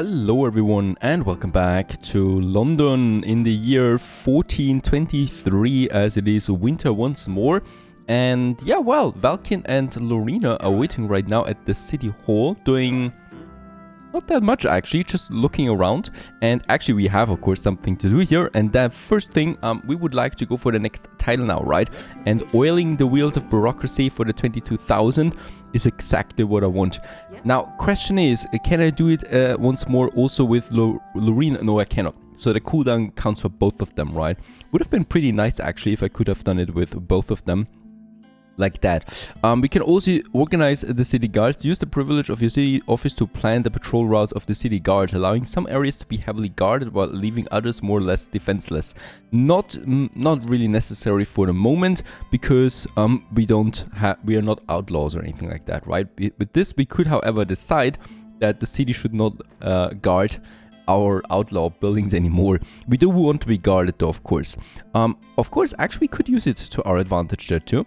Hello everyone and welcome back to London in the year 1423 as it is winter once more. And yeah, well, Valkin and Lorena are waiting right now at the city hall doing not that much actually, just looking around. And actually we have of course something to do here, and that first thing we would like to go for the next title now, right? And oiling the wheels of bureaucracy for the 22,000 is exactly what I want. Now question is, can I do it once more also with Lorena? No, I cannot. So the cooldown counts for both of them, right? Would have been pretty nice actually if I could have done it with both of them like that. We can also organize the city guards. Use the privilege of your city office to plan the patrol routes of the city guards, allowing some areas to be heavily guarded while leaving others more or less defenseless. Not really necessary for the moment, because we are not outlaws or anything like that, right? With this we could however decide that the city should not guard our outlaw buildings anymore. We do want to be guarded though, of course. Actually we could use it to our advantage there too.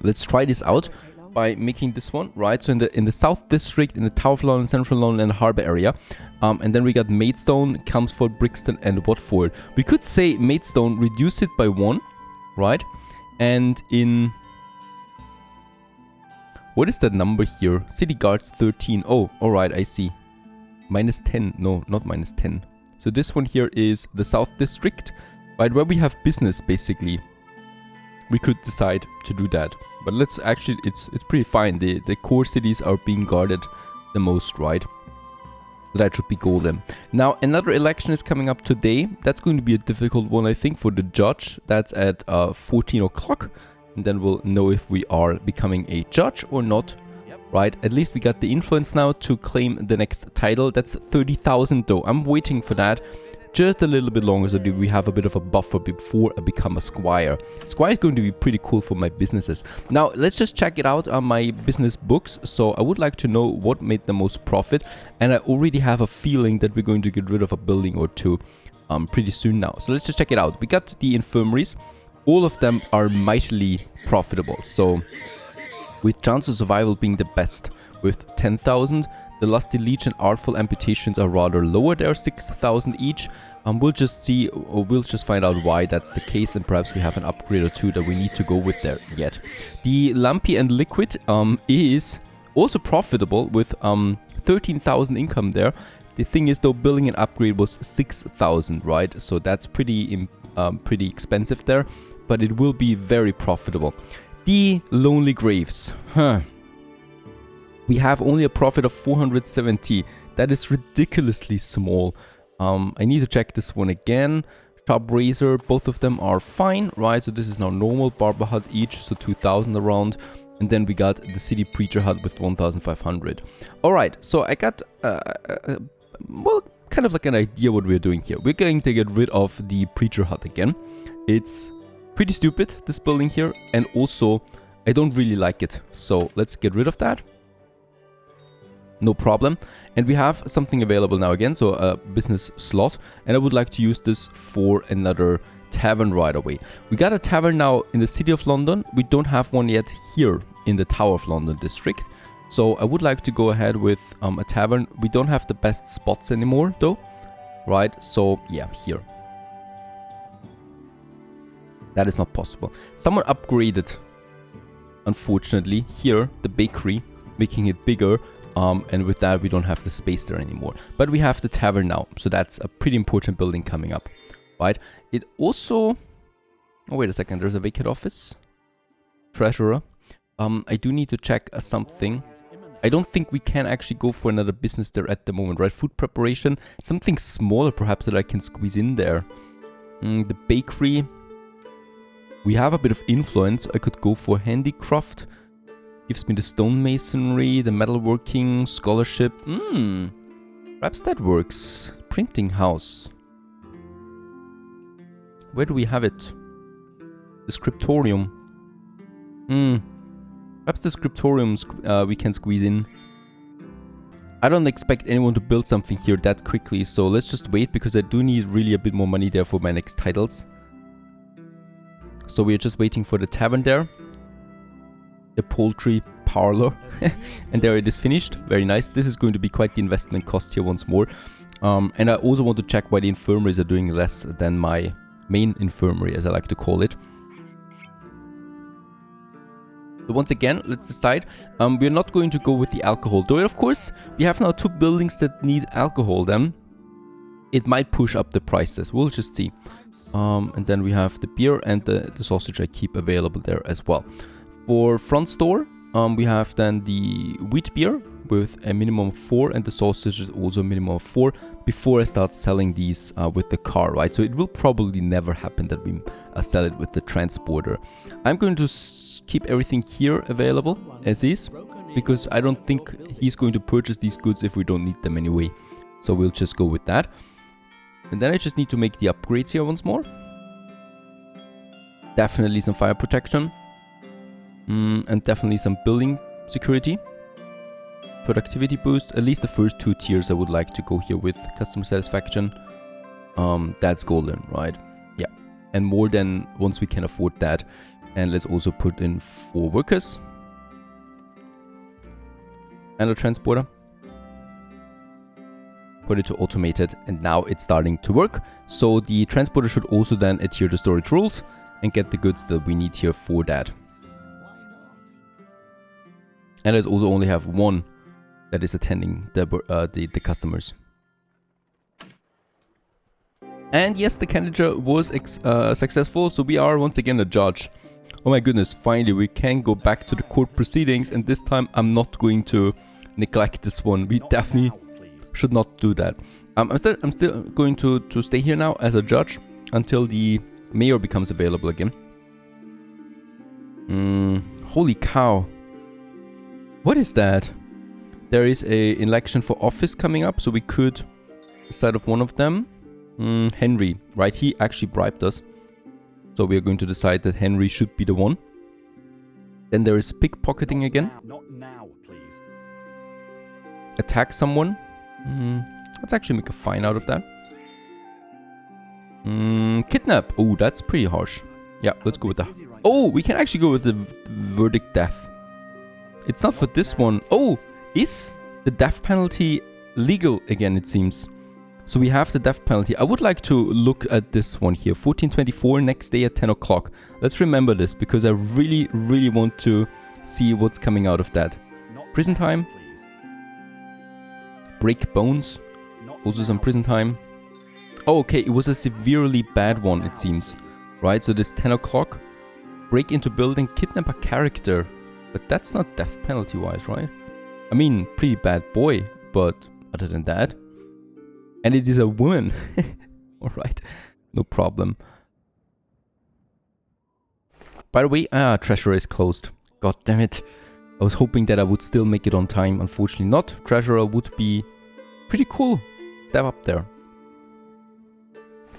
Let's try this out by making this one, right? So in the South District, in the Tower of London, Central London and Harbour area. And then we got Maidstone, Chelmsford, Brixton and Watford. We could say Maidstone, reduce it by 1, right? And in... what is that number here? City Guards 13. Oh, alright, I see. Minus 10. No, not minus 10. So this one here is the South District, right? Where we have business, basically. We could decide to do that. But let's actually, it's pretty fine. The core cities are being guarded the most, right? So that should be golden. Now, another election is coming up today. That's going to be a difficult one, I think, for the judge. That's at 14 o'clock. And then we'll know if we are becoming a judge or not. Yep. Right? At least we got the influence now to claim the next title. That's 30,000 though. I'm waiting for that just a little bit longer so that we have a bit of a buffer before I become a squire. Squire is going to be pretty cool for my businesses. Now let's just check it out on my business books. So I would like to know what made the most profit, and I already have a feeling that we're going to get rid of a building or two pretty soon now. So let's just check it out. We got the infirmaries. All of them are mightily profitable. So with chance of survival being the best with 10,000. The lusty leech and artful amputations are rather lower. They are 6,000 each. We'll just see, or we'll just find out why that's the case, and perhaps we have an upgrade or two that we need to go with there yet. The lumpy and liquid is also profitable with 13,000 income there. The thing is though, building an upgrade was 6,000, right? So that's pretty expensive there, but it will be very profitable. The lonely graves, we have only a profit of 470. That is ridiculously small. I need to check this one again. Sharp razor, both of them are fine, right? So this is now normal. Barber hut each, so 2,000 around. And then we got the city preacher hut with 1,500. Alright, so I got, well, kind of like an idea what we're doing here. We're going to get rid of the preacher hut again. It's pretty stupid, this building here. And also, I don't really like it. So let's get rid of that. No problem. And we have something available now again, so a business slot, and I would like to use this for another tavern right away. We got a tavern now in the city of London. We don't have one yet here in the Tower of London district, so I would like to go ahead with a tavern. We don't have the best spots anymore though, right? So yeah, here. That is not possible. Someone upgraded, unfortunately, here the bakery, making it bigger. And with that, we don't have the space there anymore. But we have the tavern now. So that's a pretty important building coming up. Right? It also... oh, wait a second. There's a vacant office. Treasurer. I do need to check something. I don't think we can actually go for another business there at the moment, right? Food preparation. Something smaller, perhaps, that I can squeeze in there. The bakery. We have a bit of influence. I could go for handicraft. Gives me the stonemasonry, the metalworking, scholarship. Perhaps that works. Printing house. Where do we have it? The scriptorium. Perhaps the scriptorium we can squeeze in. I don't expect anyone to build something here that quickly, so let's just wait, because I do need really a bit more money there for my next titles. So we're just waiting for the tavern there. The poultry parlor. And there it is finished. Very nice. This is going to be quite the investment cost here once more. And I also want to check why the infirmaries are doing less than my main infirmary, as I like to call it. So once again, let's decide. We're not going to go with the alcohol. Though, of course, we have now 2 buildings that need alcohol then. It might push up the prices. We'll just see. And then we have the beer and the sausage I keep available there as well. For front store, we have then the wheat beer with a minimum of 4, and the sausage is also a minimum of 4 before I start selling these with the car, right? So it will probably never happen that we sell it with the transporter. I'm going to keep everything here available as is, because I don't think he's going to purchase these goods if we don't need them anyway. So we'll just go with that. And then I just need to make the upgrades here once more. Definitely some fire protection. And definitely some building security. Productivity boost. At least the first 2 tiers I would like to go here with customer satisfaction. That's golden, right? Yeah. And more than once we can afford that. And let's also put in 4 workers. And a transporter. Put it to automated, and now it's starting to work. So the transporter should also then adhere to storage rules and get the goods that we need here for that. And let's also only have 1 that is attending the customers. And yes, the candidature was successful, so we are once again a judge. Oh my goodness, finally we can go back to the court proceedings, and this time I'm not going to neglect this one. We definitely should not do that. I'm still going to stay here now as a judge until the mayor becomes available again. Holy cow. What is that? There is a election for office coming up, so we could decide of one of them. Henry, right? He actually bribed us. So we are going to decide that Henry should be the one. Then there is pickpocketing again. Not now, please. Attack someone. Let's actually make a fine out of that. Kidnap. Oh, that's pretty harsh. Yeah, let's go with that. Oh, we can actually go with the verdict death. It's not for this one. Oh, is the death penalty legal again, it seems. So we have the death penalty. I would like to look at this one here. 1424, next day at 10 o'clock. Let's remember this, because I really, really want to see what's coming out of that. Prison time. Break bones. Also some prison time. Oh, okay, it was a severely bad one, it seems. Right, so this 10 o'clock. Break into building, kidnap a character. But that's not death penalty wise, right? I mean, pretty bad boy, but other than that. And it is a woman. Alright, no problem. By the way, treasurer is closed. God damn it. I was hoping that I would still make it on time. Unfortunately not. Treasurer would be pretty cool. Step up there.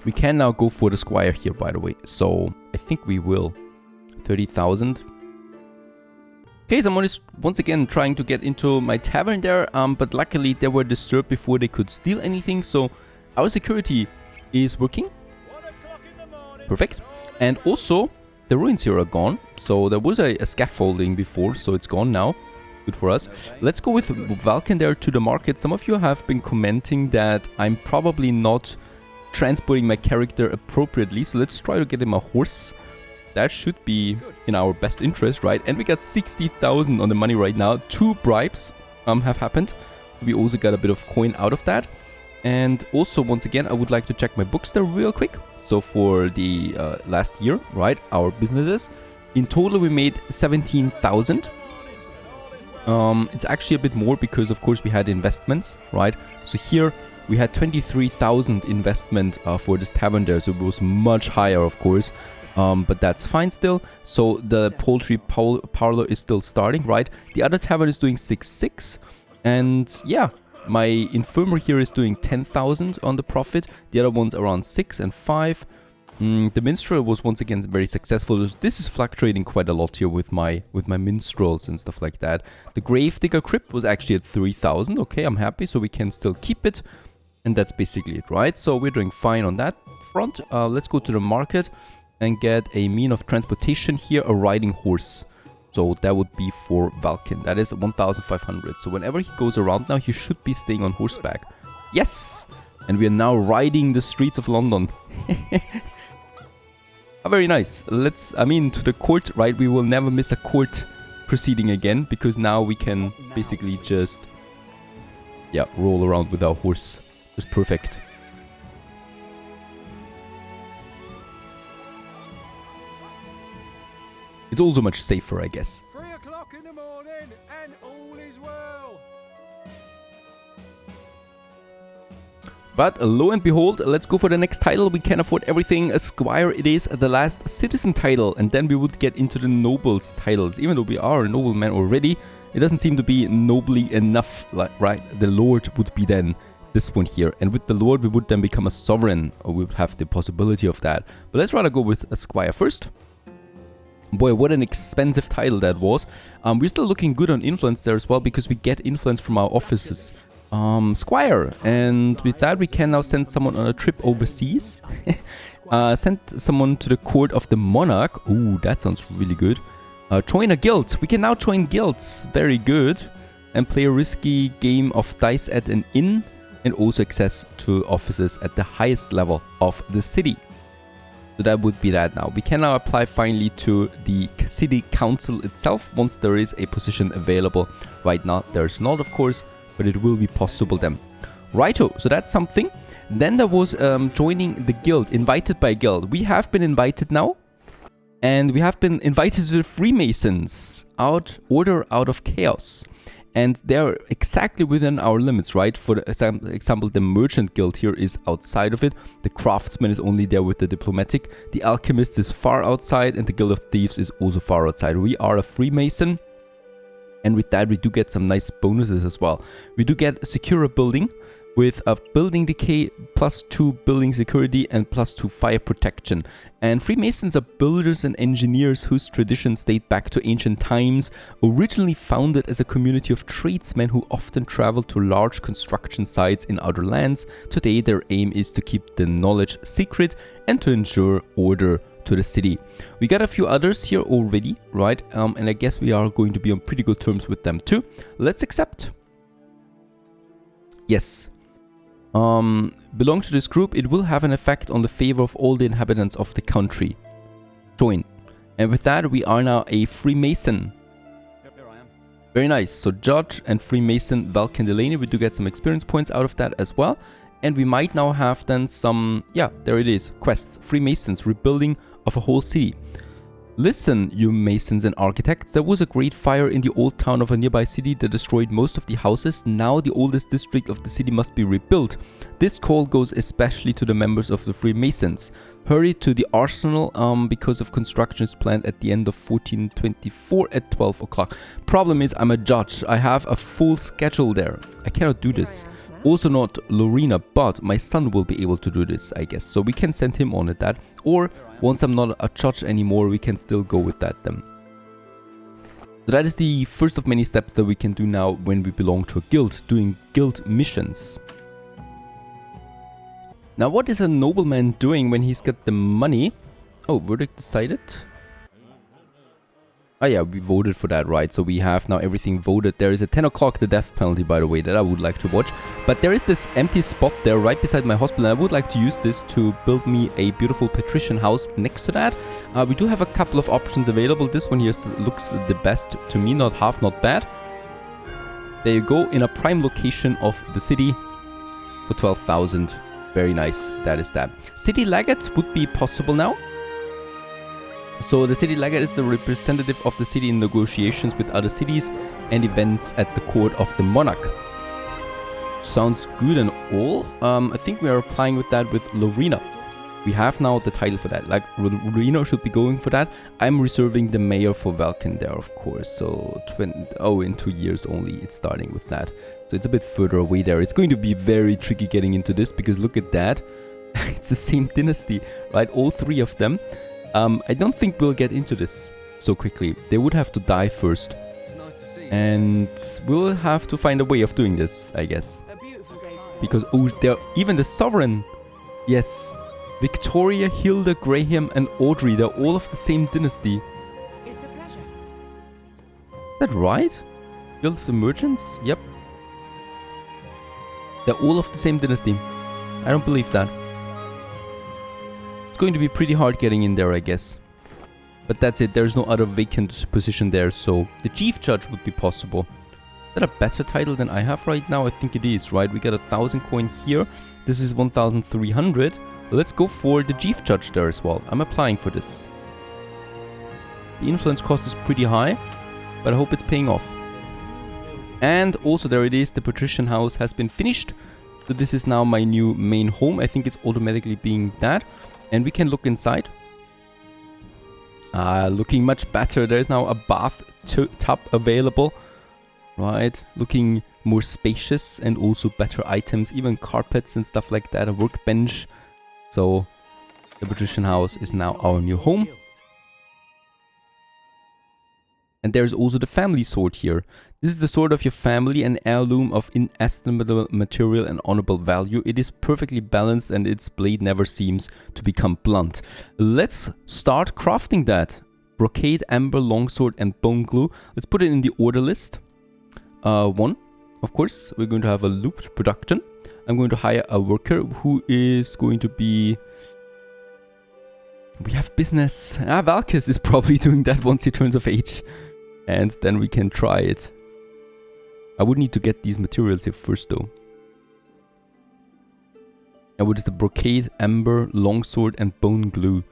We can now go for the squire here, by the way. So I think we will. 30,000. Okay, someone is once again trying to get into my tavern there, but luckily they were disturbed before they could steal anything, so our security is working. Perfect. And also, the ruins here are gone, so there was a scaffolding before, so it's gone now. Good for us. Let's go with Vulcan there to the market. Some of you have been commenting that I'm probably not transporting my character appropriately, so let's try to get him a horse. That should be in our best interest, right? And we got 60,000 on the money right now. 2 bribes have happened. We also got a bit of coin out of that. And also, once again, I would like to check my books there real quick. So for the last year, right, our businesses. In total, we made 17,000. It's actually a bit more because, of course, we had investments, right? So here we had 23,000 investment for this tavern there. So it was much higher, of course. But that's fine still. So the poultry parlor is still starting, right? The other tavern is doing 6,600. And yeah, my infirmary here is doing 10,000 on the profit. The other one's around 6 and 5. The minstrel was once again very successful. This is fluctuating quite a lot here with my minstrels and stuff like that. The gravedigger crypt was actually at 3,000. Okay, I'm happy, so we can still keep it. And that's basically it, right? So we're doing fine on that front. Let's go to the market and get a mean of transportation here, a riding horse. So that would be for Valken. That is 1,500. So whenever he goes around now, he should be staying on horseback. Yes! And we are now riding the streets of London. Very nice. I mean, to the court, right? We will never miss a court proceeding again, because now we can basically just, yeah, roll around with our horse. It's perfect. It's also much safer, I guess. 3 o'clock in the morning and all is well. But lo and behold, let's go for the next title. We can afford everything. A squire, it is the last citizen title. And then we would get into the nobles titles. Even though we are a nobleman already, it doesn't seem to be nobly enough. Like, right, the lord would be then this one here. And with the lord, we would then become a sovereign. Or we would have the possibility of that. But let's rather go with a squire first. Boy, what an expensive title that was. We're still looking good on influence there as well, because we get influence from our offices. Squire, and with that we can now send someone on a trip overseas. Send someone to the court of the monarch. Ooh, that sounds really good. Join a guild. We can now join guilds. Very good. And play a risky game of dice at an inn, and also access to offices at the highest level of the city. So that would be that now. We can now apply finally to the city council itself once there is a position available. Right now there's not, of course, but it will be possible then. Righto, so that's something. Then there was joining the guild, invited by guild. We have been invited now. And we have been invited to the Freemasons. Order out of chaos. And they're exactly within our limits, right? For example, the merchant guild here is outside of it. The craftsman is only there with the diplomatic. The alchemist is far outside, and the guild of thieves is also far outside. We are a Freemason. And with that, we do get some nice bonuses as well. We do get secure a building with a building decay, +2 building security, and +2 fire protection. And Freemasons are builders and engineers whose traditions date back to ancient times, originally founded as a community of tradesmen who often travel to large construction sites in other lands. Today, their aim is to keep the knowledge secret and to ensure order to the city. We got a few others here already, right? And I guess we are going to be on pretty good terms with them too. Let's accept. Yes. Belong to this group, it will have an effect on the favor of all the inhabitants of the country. Join. And with that, we are now a Freemason. Yep, here I am. Very nice. So Judge and Freemason Valken Delaney, we do get some experience points out of that as well. And we might now have then some, yeah, there it is, quests. Freemasons, rebuilding of a whole city. Listen, you masons and architects, there was a great fire in the old town of a nearby city that destroyed most of the houses. Now the oldest district of the city must be rebuilt. This call goes especially to the members of the Freemasons. Hurry to the arsenal because of construction is planned at the end of 1424 at 12 o'clock. Problem is, I'm a judge. I have a full schedule there. I cannot do this. Also not Lorena, but my son will be able to do this, I guess. So we can send him on at that. Or once I'm not a judge anymore, we can still go with that then. So that is the first of many steps that we can do now when we belong to a guild, doing guild missions. Now what is a nobleman doing when he's got the money? Oh, verdict decided? Oh yeah, we voted for that, right? So we have now everything voted. There is a 10 o'clock the death penalty, by the way, that I would like to watch. But there is this empty spot there right beside my hospital. And I would like to use this to build me a beautiful patrician house next to that. We do have a couple of options available. This one here looks the best to me, not half, not bad. There you go, in a prime location of the city for 12,000. Very nice, that is that. City legate would be possible now. So the city legate is the representative of the city in negotiations with other cities and events at the court of the monarch. Sounds good and all. I think we are applying with that with Lorena. We have now the title for that. Like, Lorena should be going for that. I'm reserving the mayor for Valken there, of course. So, in 2 years only, it's starting with that. So it's a bit further away there. It's going to be very tricky getting into this because look at that. It's the same dynasty, right? All three of them. I don't think we'll get into this so quickly. They would have to die first. It's nice to see you. And we'll have to find a way of doing this, I guess. A beautiful day today. Because, oh, they're even the sovereign. Yes. Victoria, Hilda, Graham, and Audrey. They're all of the same dynasty. It's a pleasure. that right? Guild of the Merchants? Yep. They're all of the same dynasty. I don't believe that. It's going to be pretty hard getting in there, I guess. But that's it. There's no other vacant position there, so the Chief Judge would be possible. Is that a better title than I have right now? I think it is, right? We got 1,000 coin here. This is 1,300. Let's go for the Chief Judge there as well. I'm applying for this. The influence cost is pretty high, but I hope it's paying off. And also there it is, the patrician house has been finished. So this is now my new main home. I think it's automatically being that. And we can look inside. Looking much better. There's now a bath tub available. Right, looking more spacious and also better items, even carpets and stuff like that, a workbench. So the patrician house is now our new home. And there's also the family sword here. This is the sword of your family, an heirloom of inestimable material and honorable value. It is perfectly balanced and its blade never seems to become blunt. Let's start crafting that. Brocade, amber, longsword and bone glue. Let's put it in the order list. 1, of course, we're going to have a looped production. I'm going to hire a worker who is going to be... We have business. Valkis is probably doing that once he turns of age. And then we can try it. I would need to get these materials here first though. And what is the brocade, amber, longsword and bone glue?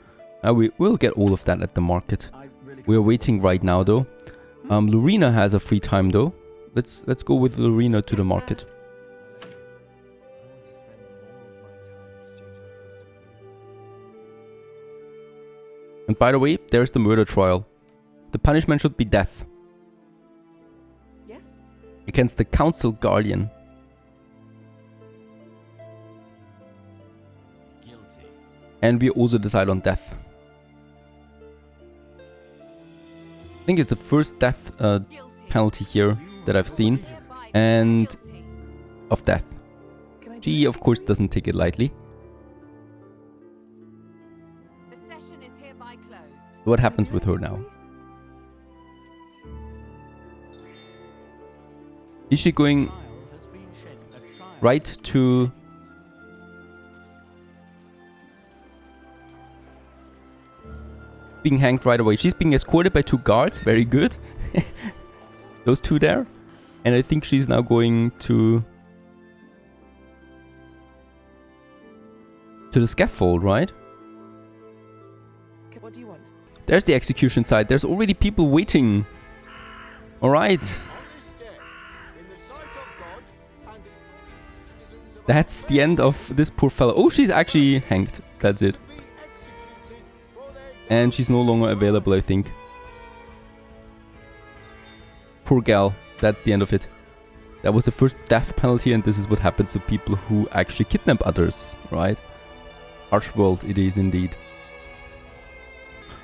We'll get all of that at the market. We're waiting right now though. Lorena has a free time though. Let's go with Lorena to the market. And by the way, there's the murder trial. The punishment should be death. Yes. Against the council guardian. Guilty. And we also decide on death. I think it's the first death penalty here that I've seen. And of death. She of course doesn't take it lightly. What happens with her now? Is she going right to... being hanged right away? She's being escorted by 2 guards. Very good. Those 2 there. And I think she's now going to the scaffold, right? What do you want? There's the execution site. There's already people waiting. Alright. That's the end of this poor fellow. Oh, she's actually hanged. That's it. And she's no longer available, I think. Poor gal. That's the end of it. That was the first death penalty, and this is what happens to people who actually kidnap others, right? Harsh world it is indeed.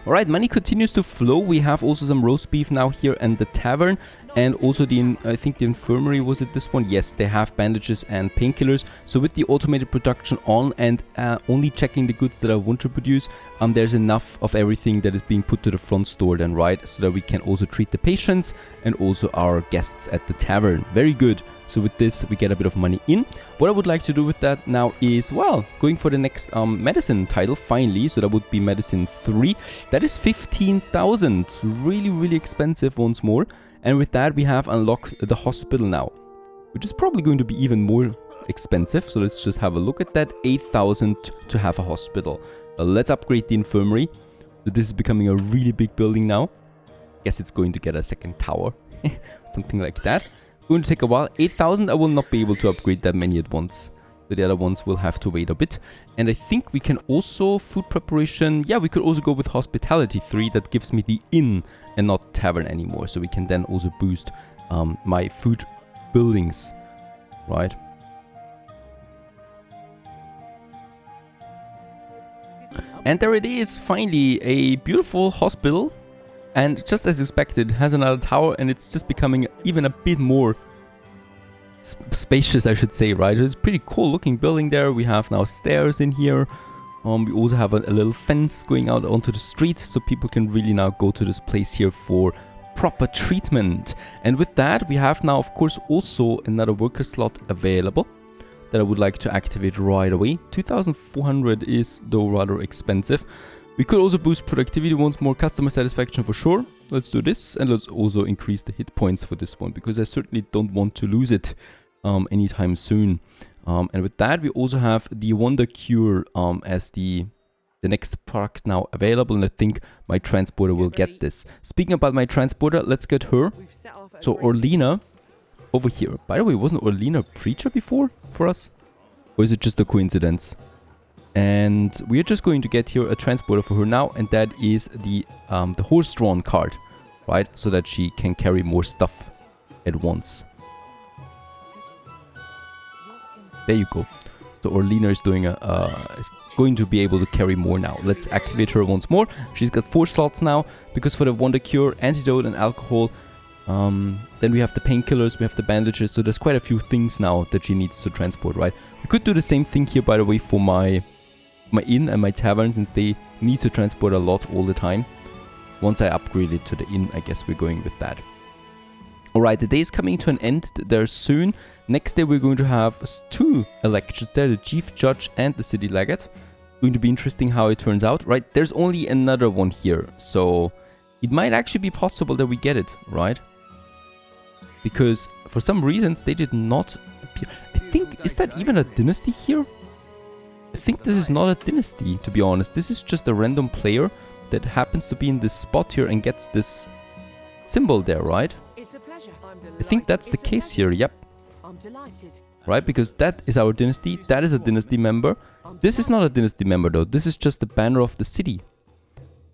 Alright, money continues to flow. We have also some roast beef now here and the tavern. And also the, I think the infirmary, was it this one? Yes, they have bandages and painkillers. So with the automated production on and only checking the goods that I want to produce, there's enough of everything that is being put to the front store then, right? So that we can also treat the patients and also our guests at the tavern. Very good. So with this, we get a bit of money in. What I would like to do with that now is, well, going for the next medicine title, finally. So that would be medicine 3. That is 15,000. Really, really expensive once more. And with that, we have unlocked the hospital now, which is probably going to be even more expensive. So let's just have a look at that. 8,000 to have a hospital. Let's upgrade the infirmary. So this is becoming a really big building now. Guess it's going to get a second tower. Something like that. Going to take a while. 8,000, I will not be able to upgrade that many at once. So the other ones will have to wait a bit. And I think we can also food preparation. Yeah, we could also go with hospitality 3. That gives me the inn and not tavern anymore. So we can then also boost my food buildings. Right. And there it is. Finally, a beautiful hospital. And just as expected, has another tower, and it's just becoming even a bit more spacious, I should say, right? It's a pretty cool looking building there. We have now stairs in here. We also have a little fence going out onto the street, so people can really now go to this place here for proper treatment. And with that, we have now, of course, also another worker slot available that I would like to activate right away. 2,400 is, though, rather expensive. We could also boost productivity once more, customer satisfaction for sure. Let's do this, and let's also increase the hit points for this one, because I certainly don't want to lose it anytime soon. And with that, we also have the Wonder Cure as the next product now available, and I think my transporter will get this. Speaking about my transporter, let's get her. So Orlina, over here. By the way, wasn't Orlina a preacher before for us? Or is it just a coincidence? And we are just going to get here a transporter for her now, and that is the horse-drawn cart, right? So that she can carry more stuff at once. There you go. So Orlina is doing is going to be able to carry more now. Let's activate her once more. She's got 4 slots now, because for the Wonder Cure, Antidote, and Alcohol. Then we have the painkillers, we have the bandages. So there's quite a few things now that she needs to transport, right? We could do the same thing here, by the way, for my inn and my tavern, since they need to transport a lot all the time. Once I upgrade it to the inn, I guess we're going with that. Alright, the day is coming to an end there soon. Next day we're going to have 2 elections there, the chief judge and the city legate. Going to be interesting how it turns out, right? There's only another one here, so it might actually be possible that we get it, right? Because for some reasons they did not appear. I think, is that even a dynasty here? I think this is not a dynasty, to be honest. This is just a random player that happens to be in this spot here and gets this symbol there, right? I think that's the case here, yep. Right, because that is our dynasty, that is a dynasty member. This is not a dynasty member though, this is just the banner of the city,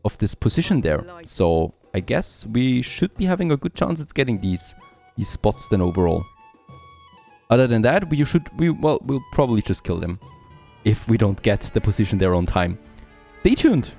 of this position there. So I guess we should be having a good chance at getting these spots then overall. Other than that, we'll probably just kill them if we don't get the position there on time. Stay tuned!